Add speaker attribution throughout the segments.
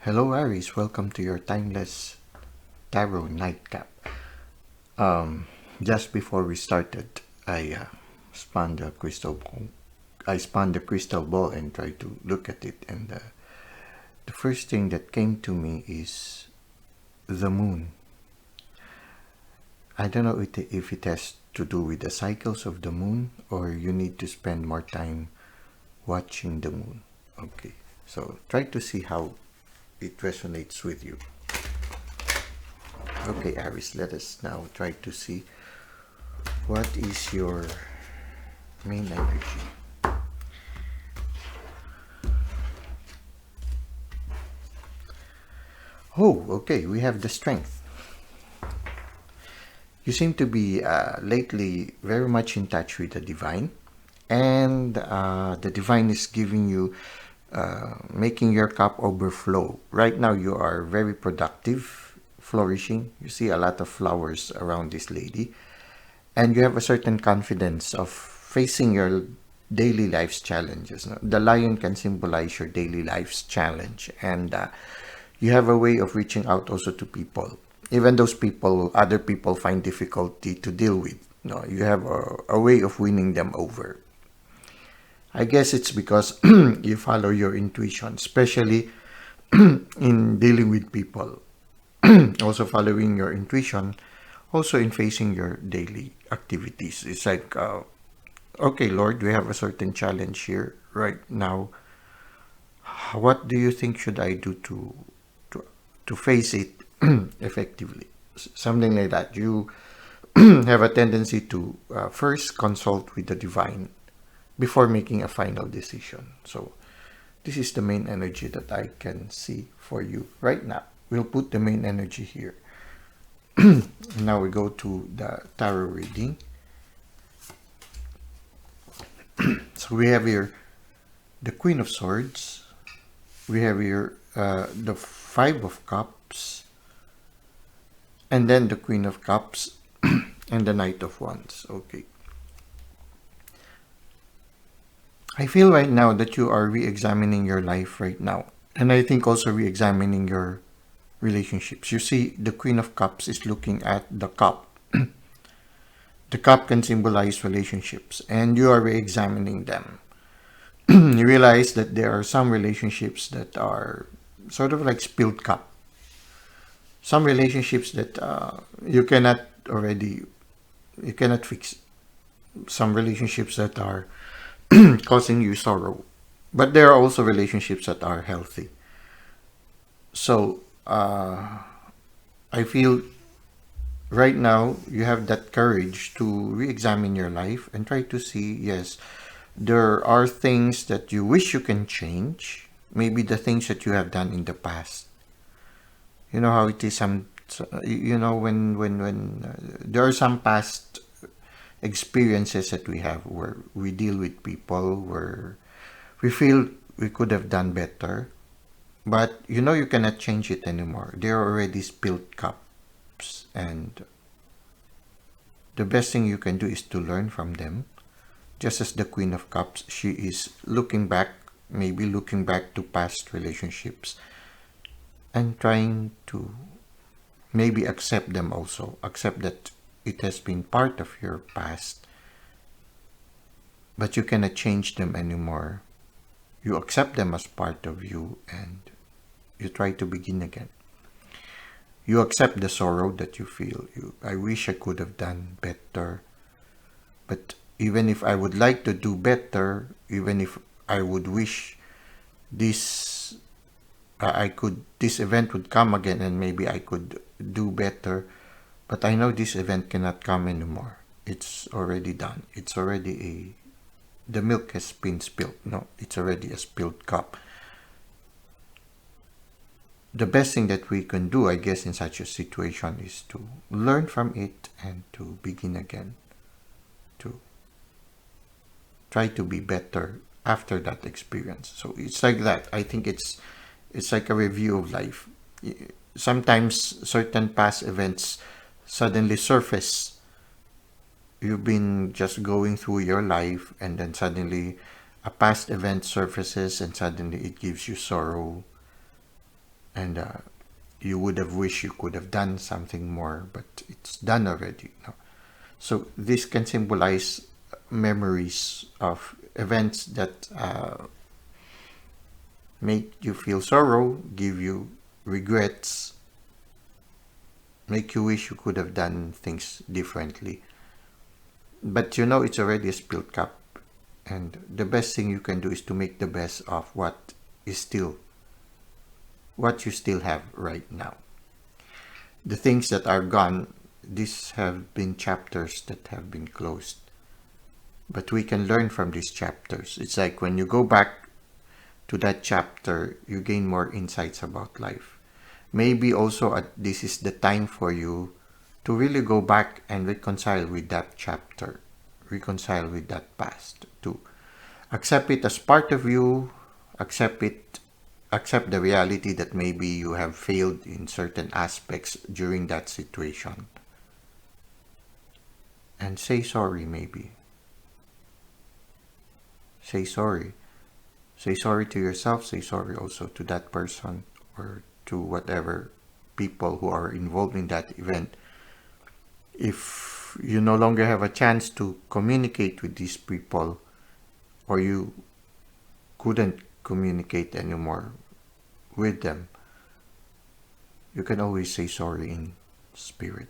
Speaker 1: Hello Aries, welcome to your timeless tarot nightcap. Just before we started, I spun the crystal ball. I spun the crystal ball and tried to look at it, and the first thing that came to me is the moon. I don't know if it has to do with the cycles of the moon, or you need to spend more time watching the moon. Okay, so try to see how it resonates with you. Okay, Aries, let us now try to see what is your main energy. Oh, okay, we have the strength. You seem to be lately very much in touch with the divine, and the divine is giving you, making your cup overflow. Right now, you are very productive, flourishing. You see a lot of flowers around this lady, and you have a certain confidence of facing your daily life's challenges. The lion can symbolize your daily life's challenge, and you have a way of reaching out also to people, even those people other people find difficulty to deal with. You have a way of winning them over. I guess it's because you follow your intuition, especially in dealing with people. Also following your intuition, also in facing your daily activities. It's like, okay, Lord, we have a certain challenge here right now. What do you think should I do to face it effectively? Something like that. You have a tendency to first consult with the divine before making a final decision. So this is the main energy that I can see for you right now. We'll put the main energy here. Now we go to the tarot reading. So we have here the Queen of Swords. We have here the Five of Cups. And then the Queen of Cups and the Knight of Wands. Okay. I feel right now that you are re-examining your life right now. And I think also re-examining your relationships. You see, the Queen of Cups is looking at the cup. The cup can symbolize relationships, and you are re-examining them. You realize that there are some relationships that are sort of like spilled cup. Some relationships that you cannot fix. Some relationships that are causing you sorrow. But there are also relationships that are healthy. So I feel right now you have that courage to re-examine your life and try to see, yes, there are things that you wish you can change. Maybe the things that you have done in the past. You know how it is. When there are some past experiences that we have where we deal with people where we feel we could have done better, but you cannot change it anymore. They're already spilled cups, and the best thing you can do is to learn from them. Just as the Queen of Cups, she is looking back, maybe looking back to past relationships and trying to maybe accept them also. Accept that it has been part of your past, but you cannot change them anymore. You accept them as part of you, and you try to begin again. You accept the sorrow that you feel. I wish I could have done better. But even if I would like to do better, even if I would wish this event would come again and maybe I could do better, but I know this event cannot come anymore. It's already done. It's already the milk has been spilled. No, it's already a spilled cup. The best thing that we can do, I guess, in such a situation is to learn from it and to begin again. To try to be better after that experience. So it's like that. I think it's like a review of life. Sometimes certain past events suddenly surface. You've been just going through your life, and then suddenly a past event surfaces and suddenly it gives you sorrow. and you would have wished you could have done something more, but it's done already. No? So this can symbolize memories of events that make you feel sorrow, give you regrets, make you wish you could have done things differently. But you know it's already a spilled cup, and the best thing you can do is to make the best of what you still have right now. The things that are gone, these have been chapters that have been closed. But we can learn from these chapters. It's like when you go back to that chapter, you gain more insights about life. Maybe also this is the time for you to really go back and reconcile with that chapter, reconcile with that past, to accept it as part of you, accept it, accept the reality that maybe you have failed in certain aspects during that situation, and say sorry. Maybe say sorry. Say sorry to yourself, say sorry also to that person, or to whatever people who are involved in that event. If you no longer have a chance to communicate with these people, or you couldn't communicate anymore with them, you can always say sorry in spirit.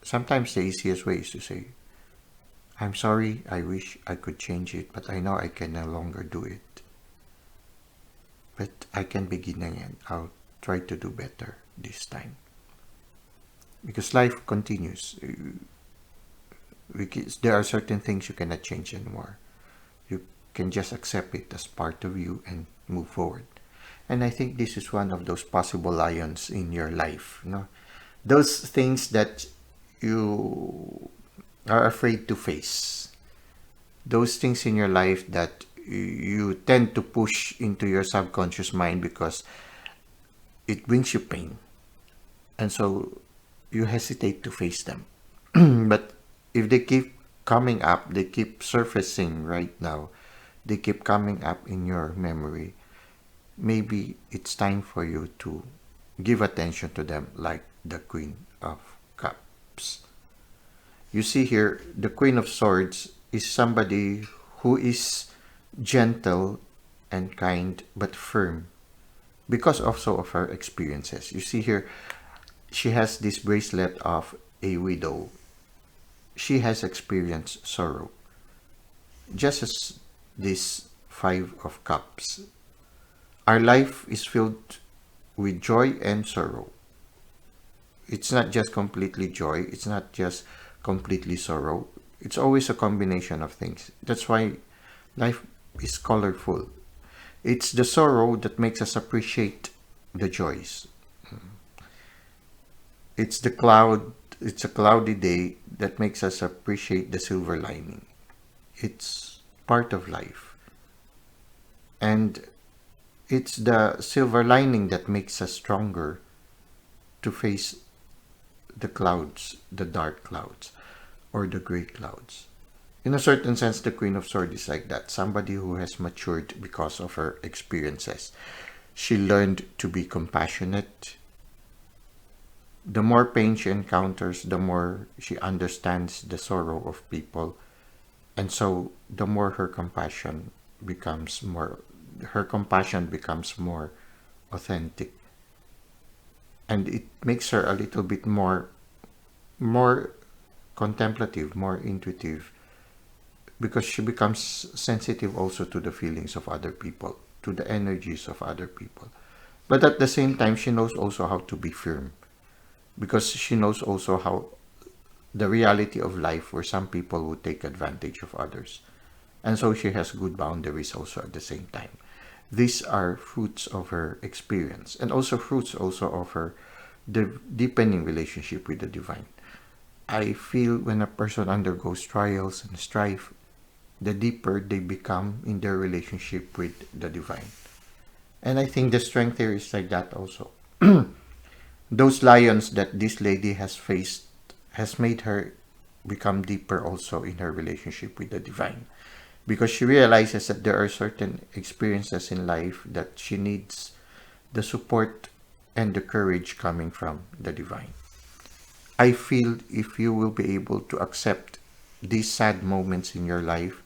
Speaker 1: Sometimes the easiest way is to say, I'm sorry, I wish I could change it, but I know I can no longer do it. But I can begin again. I'll try to do better this time. Because life continues. There are certain things you cannot change anymore. You can just accept it as part of you and move forward. And I think this is one of those possible lions in your life. Those things that you are afraid to face. Those things in your life that you tend to push into your subconscious mind because it brings you pain. And so you hesitate to face them. But if they keep coming up, they keep surfacing right now, they keep coming up in your memory, maybe it's time for you to give attention to them, like the Queen of Cups. You see here, the Queen of Swords is somebody who is gentle and kind but firm because also of her experiences. You see here, she has this bracelet of a widow. She has experienced sorrow, just as this Five of Cups. Our life is filled with joy and sorrow. It's not just completely joy, it's not just completely sorrow. It's always a combination of things. That's why life is colorful. It's the sorrow that makes us appreciate the joys. It's a cloudy day that makes us appreciate the silver lining. It's part of life. And it's the silver lining that makes us stronger to face the clouds, the dark clouds, or the gray clouds. In a certain sense, the Queen of Swords is like that. Somebody who has matured because of her experiences. She learned to be compassionate. The more pain she encounters, the more she understands the sorrow of people. And so the more her compassion becomes more authentic. And it makes her a little bit more contemplative, more intuitive, because she becomes sensitive also to the feelings of other people, to the energies of other people. But at the same time, she knows also how to be firm, because she knows also how the reality of life, where some people would take advantage of others. And so she has good boundaries also at the same time. These are fruits of her experience, and also fruits also of her deepening relationship with the divine. I feel when a person undergoes trials and strife, the deeper they become in their relationship with the divine. And I think the strength here is like that also. Those lions that this lady has faced has made her become deeper also in her relationship with the divine. because she realizes that there are certain experiences in life that she needs the support and the courage coming from the divine. I feel if you will be able to accept these sad moments in your life,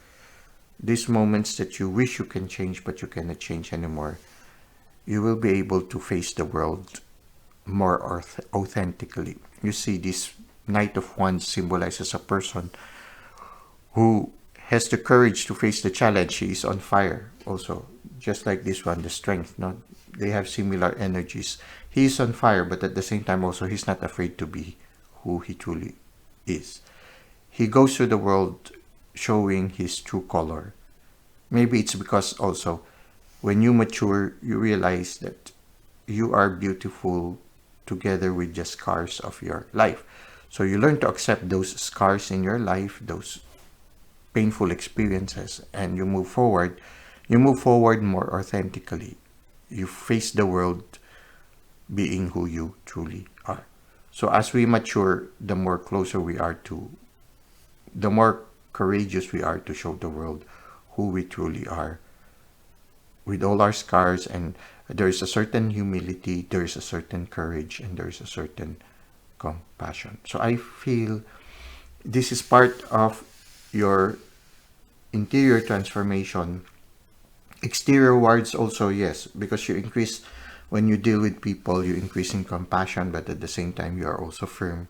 Speaker 1: these moments that you wish you can change but you cannot change anymore, you will be able to face the world more authentically. You see, this Knight of Wands symbolizes a person who has the courage to face the challenge. She is on fire also, just like this one, the strength. No, they have similar energies. He is on fire, but at the same time also he's not afraid to be who he truly is. He goes through the world showing his true color. Maybe it's because also when you mature, you realize that you are beautiful together with the scars of your life. So you learn to accept those scars in your life, those painful experiences, and you move forward. You move forward more authentically. You face the world being who you truly are. So as we mature, the more closer we are to, the more courageous we are to show the world who we truly are with all our scars. And there is a certain humility, there is a certain courage, and there is a certain compassion. So I feel this is part of your interior transformation. Exterior words also, yes, because you increase when you deal with people, you increase in compassion, but at the same time you are also firm.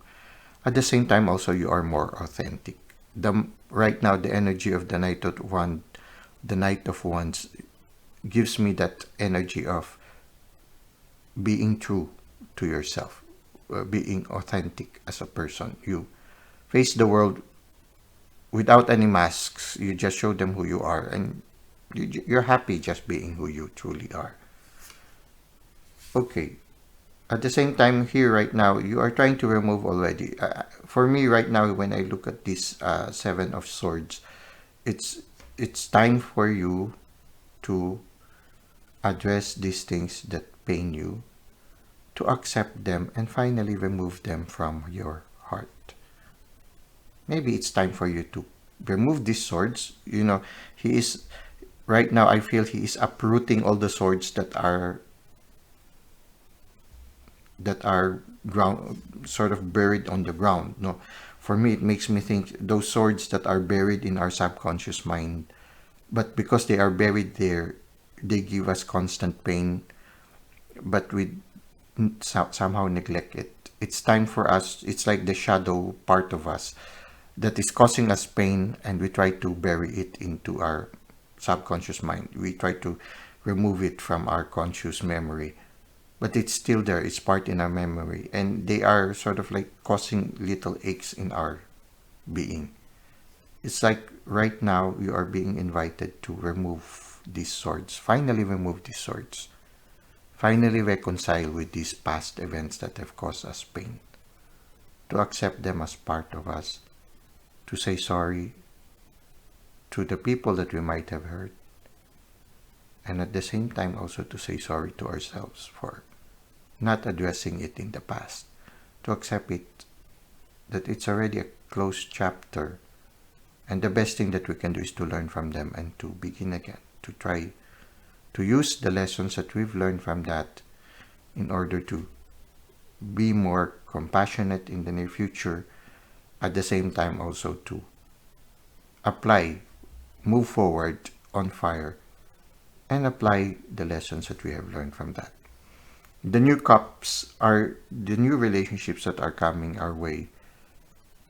Speaker 1: At the same time also you are more authentic. The right now the energy of the Knight of Wands gives me that energy of being true to yourself, being authentic as a person. You face the world without any masks. You just show them who you are, and you're happy just being who you truly are. Okay. At the same time, here right now, you are trying to remove already. For me, right now, when I look at this Seven of Swords, it's it's time for you to address these things that pain you, to accept them, and finally remove them from your heart. Maybe it's time for you to remove these swords. You know, he is right now. I feel he is uprooting all the swords that are ground sort of buried on the ground. No, for me it makes me think those swords that are buried in our subconscious mind, but because they are buried there, they give us constant pain, but we somehow neglect it. It's time for us. It's like the shadow part of us that is causing us pain, and we try to bury it into our subconscious mind. We try to remove it from our conscious memory, but it's still there. It's part in our memory, and they are sort of like causing little aches in our being. It's like right now you are being invited to remove these swords. Finally remove these swords. Finally reconcile with these past events that have caused us pain. To accept them as part of us. To say sorry to the people that we might have hurt. And at the same time also to say sorry to ourselves for not addressing it in the past. To accept it, that it's already a closed chapter. And the best thing that we can do is to learn from them and to begin again. To try to use the lessons that we've learned from that in order to be more compassionate in the near future. At the same time also to apply, move forward on fire, and apply the lessons that we have learned from that. The new cups are the new relationships that are coming our way.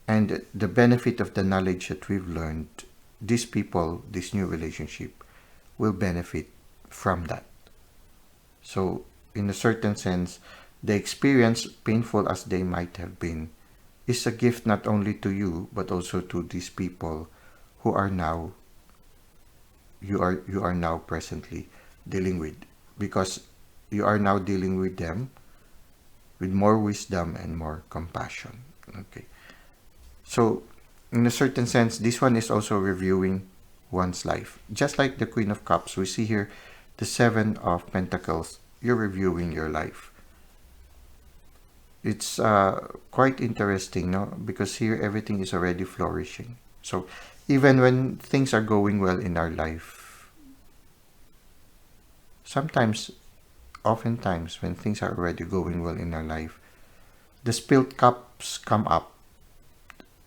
Speaker 1: And the benefit of the knowledge that we've learned, these people, this new relationship, will benefit from that. So, in a certain sense, the experience, painful as they might have been, is a gift not only to you, but also to these people who are now, you are now presently dealing with. Because you are now dealing with them with more wisdom and more compassion. Okay. So, in a certain sense, this one is also reviewing one's life. Just like the Queen of Cups, we see here the Seven of Pentacles. You're reviewing your life. It's quite interesting, no? Because here everything is already flourishing. So even when things are going well in our life, sometimes, oftentimes, when things are already going well in our life, the spilled cups come up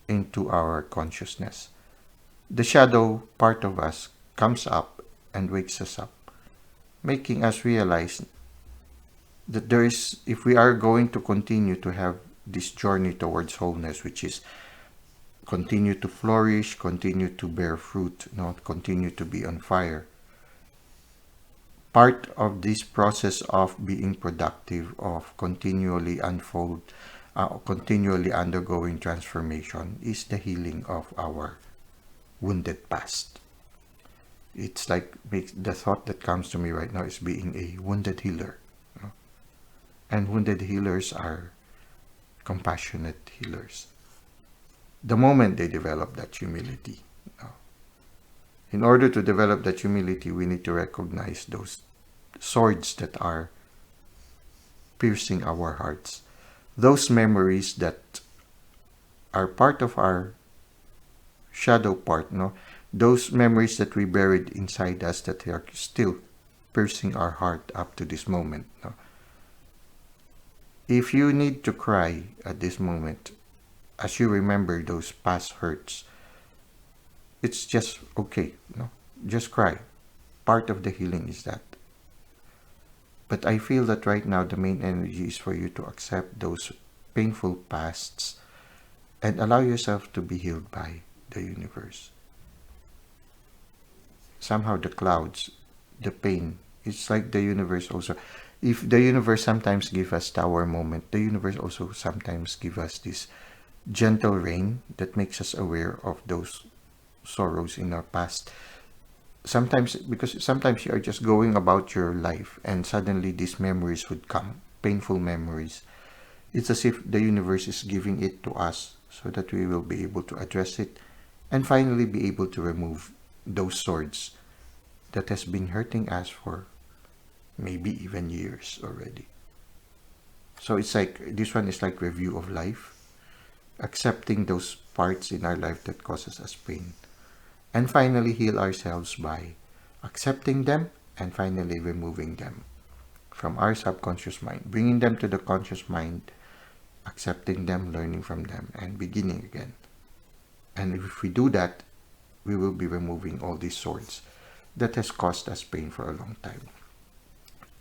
Speaker 1: into our consciousness. The shadow part of us comes up and wakes us up, making us realize that there is, if we are going to continue to have this journey towards wholeness, which is continue to flourish, continue to bear fruit, not continue to be on fire. Part of this process of being productive, of continually undergoing transformation, is the healing of our wounded past. It's like the thought that comes to me right now is being a wounded healer. And wounded healers are compassionate healers. The moment they develop that humility. In order to develop that humility, we need to recognize those swords that are piercing our hearts. Those memories that are part of our shadow part, those memories that we buried inside us that are still piercing our heart up to this moment. If you need to cry at this moment, as you remember those past hurts, it's just okay. Just cry. Part of the healing is that. But I feel that right now the main energy is for you to accept those painful pasts and allow yourself to be healed by the universe. Somehow the clouds, the pain, it's like the universe also. If the universe sometimes gives us tower moment, the universe also sometimes gives us this gentle rain that makes us aware of those sorrows in our past. Sometimes, because sometimes you are just going about your life and suddenly these memories would come, painful memories. It's as if the universe is giving it to us so that we will be able to address it and finally be able to remove those swords that has been hurting us for maybe even years already. So it's like, this one is like review of life, accepting those parts in our life that causes us pain, and finally heal ourselves by accepting them and finally removing them from our subconscious mind, bringing them to the conscious mind, accepting them, learning from them, and beginning again. And if we do that, we will be removing all these swords that has caused us pain for a long time.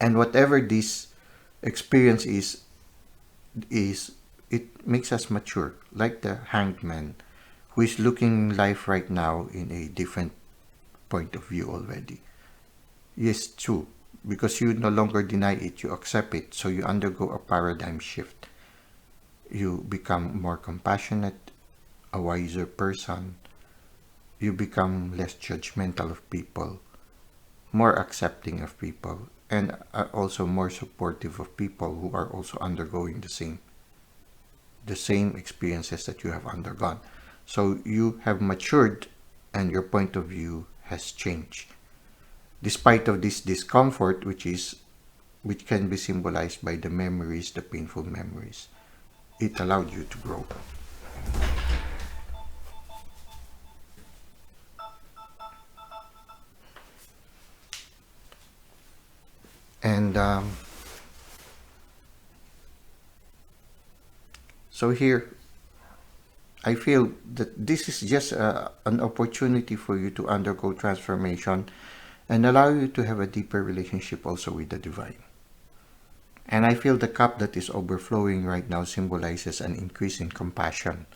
Speaker 1: And whatever this experience is it makes us mature, like the hanged man who is looking life right now in a different point of view already. Yes, true, because you no longer deny it, you accept it, so you undergo a paradigm shift. You become more compassionate, a wiser person, you become less judgmental of people, more accepting of people, and also more supportive of people who are also undergoing the same experiences that you have undergone. So you have matured and your point of view has changed. Despite of this discomfort, which can be symbolized by the memories, the painful memories, it allowed you to grow. And so here, I feel that this is just an opportunity for you to undergo transformation and allow you to have a deeper relationship also with the divine. And I feel the cup that is overflowing right now symbolizes an increase in compassion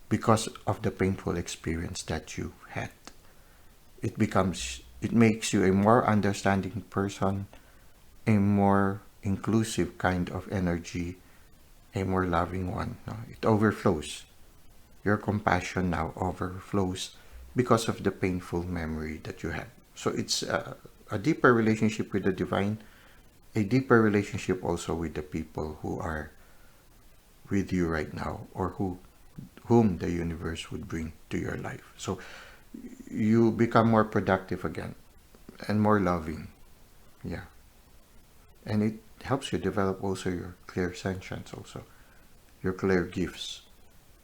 Speaker 1: because of the painful experience that you had. It makes you a more understanding person, a more inclusive kind of energy, a more loving one. It overflows. Your compassion now overflows because of the painful memory that you had. So it's a deeper relationship with the divine, a deeper relationship also with the people who are with you right now, or whom the universe would bring to your life. So you become more productive again and more loving. Yeah. And it helps you develop also your clear sentience also, your clear gifts.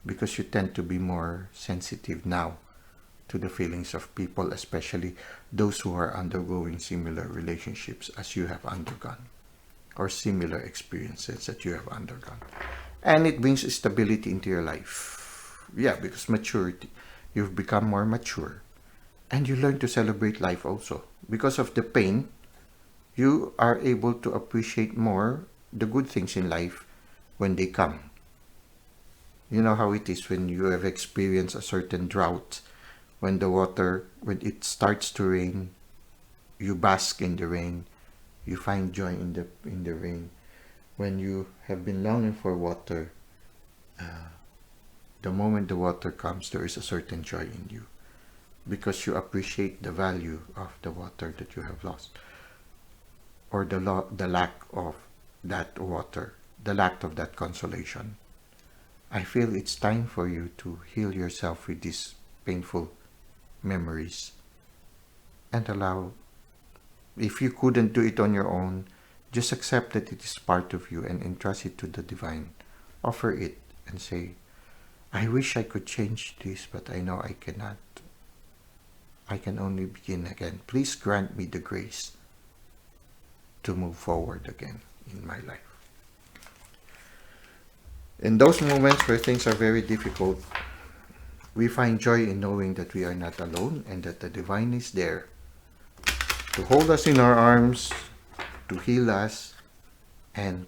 Speaker 1: because you tend to be more sensitive now to the feelings of people, especially those who are undergoing similar relationships as you have undergone, or similar experiences that you have undergone. And it brings stability into your life. Yeah, because maturity. You've become more mature. And you learn to celebrate life also. Because of the pain, you are able to appreciate more the good things in life when they come. You know how it is when you have experienced a certain drought, when when it starts to rain, you bask in the rain, you find joy in the rain. When you have been longing for water, the moment the water comes, there is a certain joy in you because you appreciate the value of the water that you have lost, or the lack of that water, the lack of that consolation. I feel it's time for you to heal yourself with these painful memories and allow, if you couldn't do it on your own, just accept that it is part of you and entrust it to the divine. Offer it and say, I wish I could change this, but I know I cannot. I can only begin again. Please grant me the grace to move forward again in my life. In those moments where things are very difficult, we find joy in knowing that we are not alone and that the divine is there to hold us in our arms, to heal us, and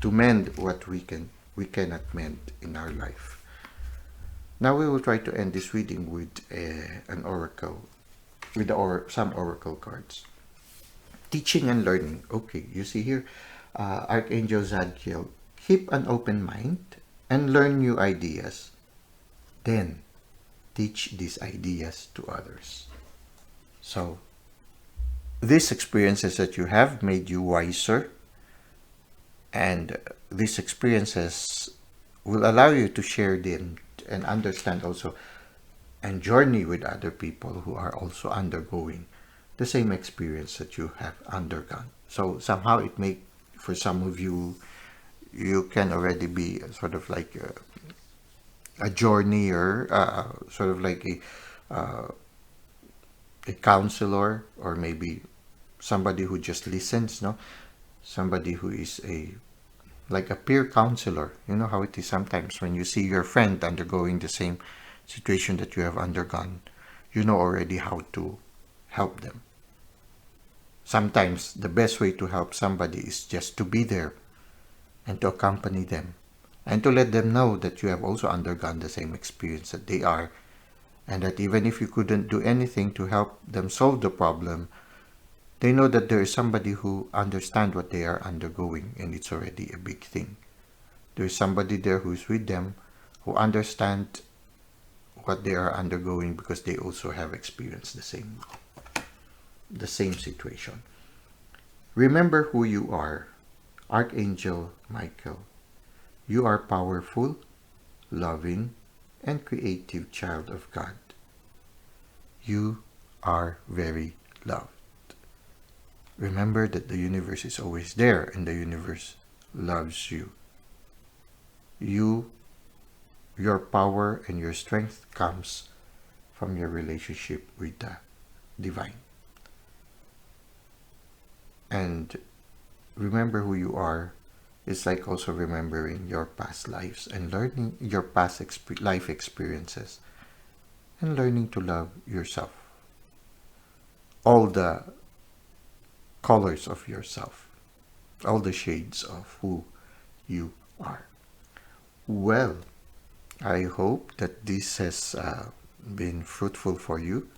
Speaker 1: to mend what we cannot mend in our life. Now we will try to end this reading with an oracle, with some oracle cards. Teaching and learning. Okay, you see here, Archangel Zadkiel, keep an open mind and learn new ideas. Then teach these ideas to others. So, these experiences that you have made you wiser, and these experiences will allow you to share them and understand also and journey with other people who are also undergoing the same experience that you have undergone. So somehow it may, for some of you, you can already be sort of like a journeyer, sort of like a counselor, or maybe somebody who just listens, no? Somebody who is like a peer counselor. You know how it is sometimes when you see your friend undergoing the same situation that you have undergone, you know already how to help them. Sometimes the best way to help somebody is just to be there and to accompany them and to let them know that you have also undergone the same experience that they are, and that even if you couldn't do anything to help them solve the problem, they know that there is somebody who understands what they are undergoing, and it's already a big thing. There is somebody there who is with them, who understands what they are undergoing because they also have experienced the same situation. Remember who you are, Archangel Michael. You are powerful, loving, and creative child of God. You are very loved. Remember that the universe is always there and the universe loves you. Your power and your strength comes from your relationship with the divine. And remember who you are. It's like also remembering your past lives and learning your past life experiences and learning to love yourself. All the colors of yourself, all the shades of who you are. Well, I hope that this has been fruitful for you,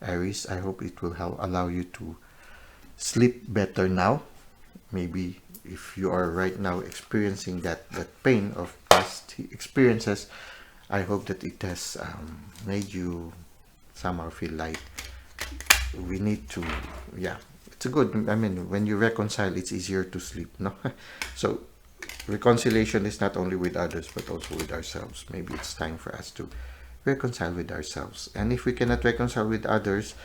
Speaker 1: Aries. I hope it will allow you to sleep better now. Maybe if you are right now experiencing that pain of past experiences, I hope that it has made you somehow feel like we need to, yeah, it's a good, I mean, when you reconcile, it's easier to sleep, no? So reconciliation is not only with others, but also with ourselves. Maybe it's time for us to reconcile with ourselves. And if we cannot reconcile with others,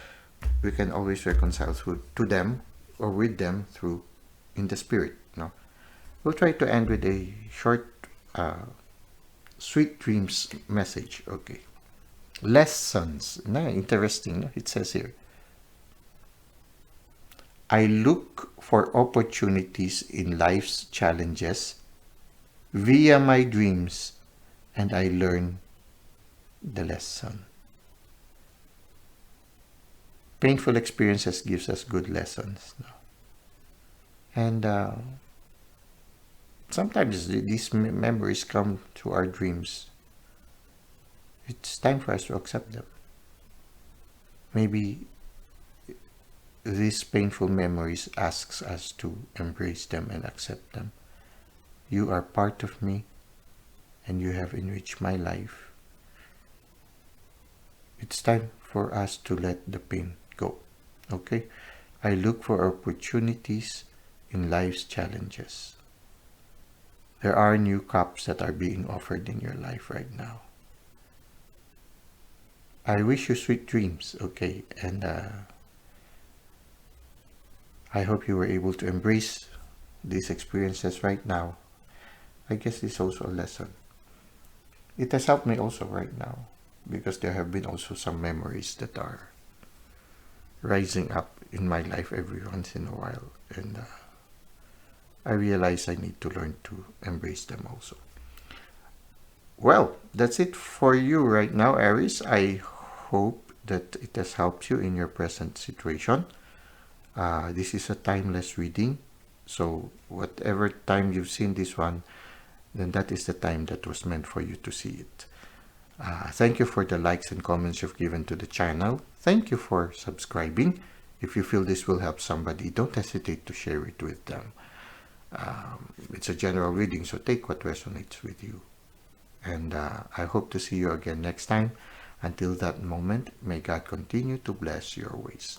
Speaker 1: we can always reconcile to them or with them through in the spirit, no? We'll try to end with a short Sweet dreams message. Okay. Lessons. Interesting. No? It says here, I look for opportunities in life's challenges via my dreams, and I learn the lesson. Painful experiences gives us good lessons. No? And sometimes these memories come to our dreams. It's time for us to accept them. Maybe these painful memories asks us to embrace them and accept them. You are part of me, and you have enriched my life. It's time for us to let the pain go. Okay? I look for opportunities in life's challenges. There are new cups that are being offered in your life right now. I wish you sweet dreams, okay? And I hope you were able to embrace these experiences right now. I guess it's also a lesson. It has helped me also right now because there have been also some memories that are rising up in my life every once in a while. And I realize I need to learn to embrace them also. Well, that's it for you right now, Aries. I hope that it has helped you in your present situation. This is a timeless reading. So whatever time you've seen this one, then that is the time that was meant for you to see it. Thank you for the likes and comments you've given to the channel. Thank you for subscribing. If you feel this will help somebody, don't hesitate to share it with them. It's a general reading, so take what resonates with you. And I hope to see you again next time. Until that moment, may God continue to bless your ways.